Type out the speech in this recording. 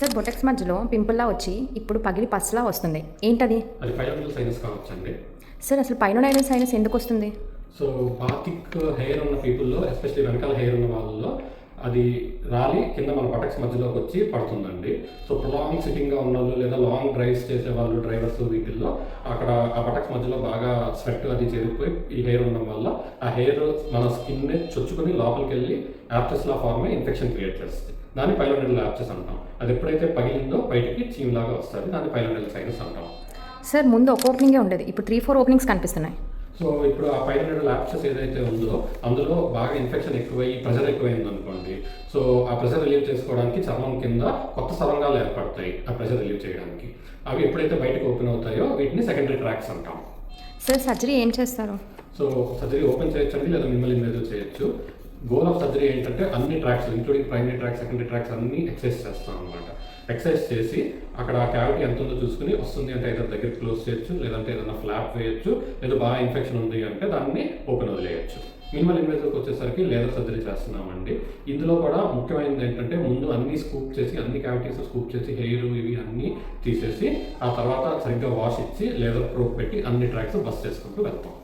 Sir బొటెక్స్ మధ్యలో పింపుల్లా వచ్చి ఇప్పుడు పగిలి పస్లా వస్తుంది, ఏంటది? అది పైలోనల్ సైనస్ కావచ్చండి. సార్ అసలు పైనోనైనల్ సైనస్ ఎందుకు వస్తుంది? సో బాతిక్ హెయిర్ ఉన్న పీపుల్లో, ఎస్పెషల్లీ వెనకాల హెయిర్ ఉన్న వాళ్ళలో అది రాలి కింద మన బటక్స్ మధ్యలోకి వచ్చి పడుతుందండి. సో ప్రొలాంగ్ సిట్టింగ్గా ఉన్న వాళ్ళు లేదా లాంగ్ డ్రైవ్స్ చేసే వాళ్ళు, డ్రైవర్స్ వీటిల్లో అక్కడ ఆ బటక్స్ మధ్యలో బాగా స్వెట్ అది చేరిపోయి ఈ హెయిర్ ఉండడం వల్ల ఆ హెయిర్ మన స్కిన్నే చొచ్చుకొని లోపలికి వెళ్ళి యాప్చెస్లా ఫార్మ్ అయ్యి ఇన్ఫెక్షన్ క్రియేట్ చేస్తుంది. దాన్ని పైలోనల్ యాప్చెస్ అంటాం. అది ఎప్పుడైతే పగిలిందో బయటికి చీమ్లాగా వస్తుంది, దాన్ని పైలోనల్ సైనస్ అంటాం. సార్ ముందు ఒక ఓపెనింగే ఉండేది, ఇప్పుడు 3-4 ఓపెనింగ్స్ కనిపిస్తున్నాయి. సో ఇప్పుడు ఆ పైలోనల్ యాప్చెస్ ఏదైతే ఉందో అందులో బాగా ఇన్ఫెక్షన్ ఎక్కువై ప్రెషర్ ఎక్కువైంది అనుకోండి. సో ఆ ప్రెషర్ రిలీవ్ చేసుకోవడానికి చర్మం కింద కొత్త సొరంగాలు ఏర్పడతాయి ఆ ప్రెషర్ రిలీవ్ చేయడానికి. అవి ఎప్పుడైతే బయటకు ఓపెన్ అవుతాయో వీటిని సెకండరీ ట్రాక్స్ అంటాం. సార్ సర్జరీ ఏం చేస్తారు? సో సర్జరీ ఓపెన్ చేయొచ్చండి, లేదా మినిమల్ ఇన్వేజివ్ చేయొచ్చు. గోల్ ఆఫ్ సర్జరీ ఏంటంటే అన్ని tracks including primary tracks, secondary tracks అన్ని ఎక్సైజ్ చేస్తాం అనమాట. ఎక్సైజ్ చేసి అక్కడ క్యావిటీ ఎంత ఉందో చూసుకుని వస్తుంది అంటే ఏదైనా దగ్గర క్లోజ్ చేయొచ్చు, లేదంటే ఏదైనా ఫ్లాప్ వేయచ్చు, లేదా బాగా ఇన్ఫెక్షన్ ఉంది అంటే దాన్ని ఓపెన్ వదిలేయచ్చు. మినిమల్ ఇన్వేజివ్కి వచ్చేసరికి లేజర్ సర్జరీ చేస్తున్నామండి. ఇందులో కూడా ముఖ్యమైనది ఏంటంటే ముందు అన్ని స్కూప్ చేసి, అన్ని క్యావిటీస్ స్కూప్ చేసి, హెయిర్ ఇవి అన్నీ తీసేసి ఆ తర్వాత సరిగ్గా వాష్ ఇచ్చి లేజర్ ప్రోబ్ పెట్టి అన్ని ట్రాక్స్ బస్ చేసుకుంటూ వెళ్తాం.